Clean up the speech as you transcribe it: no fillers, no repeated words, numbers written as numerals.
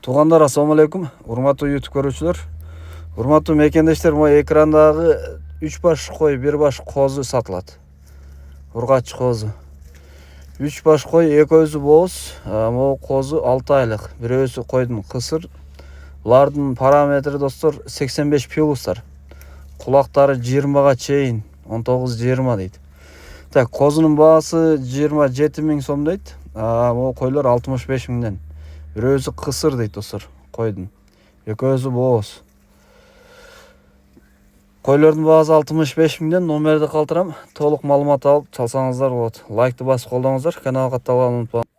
Туугандар, ассаламу алейкум. Урматтуу YouTube көрүүчүлөр. Урматтуу мекендештер, могу экрандагы 3 баш кой, 1 баш козу сатылат. Ургач козу. 3 баш кой, экөөсү бооз, могу козу 6 айлык. Бирөөсү койдун кысыр. Булардын параметри достор 85 плюстар. Кулактары 20га чейин, 19-20 дейт. Так, козунун баасы 27 000 сом дейт. Могу койлор 65 000ден. Бирөөсү кысыр дейт достор, койдун. Экөөсү бооз. Койлордун баасы 65 000ден. Номерди калтырам. Толук маалымат алып чалсаңыздар болот. Лайкты басып колдоңуздар. Каналга катталганды унутпаңыздар.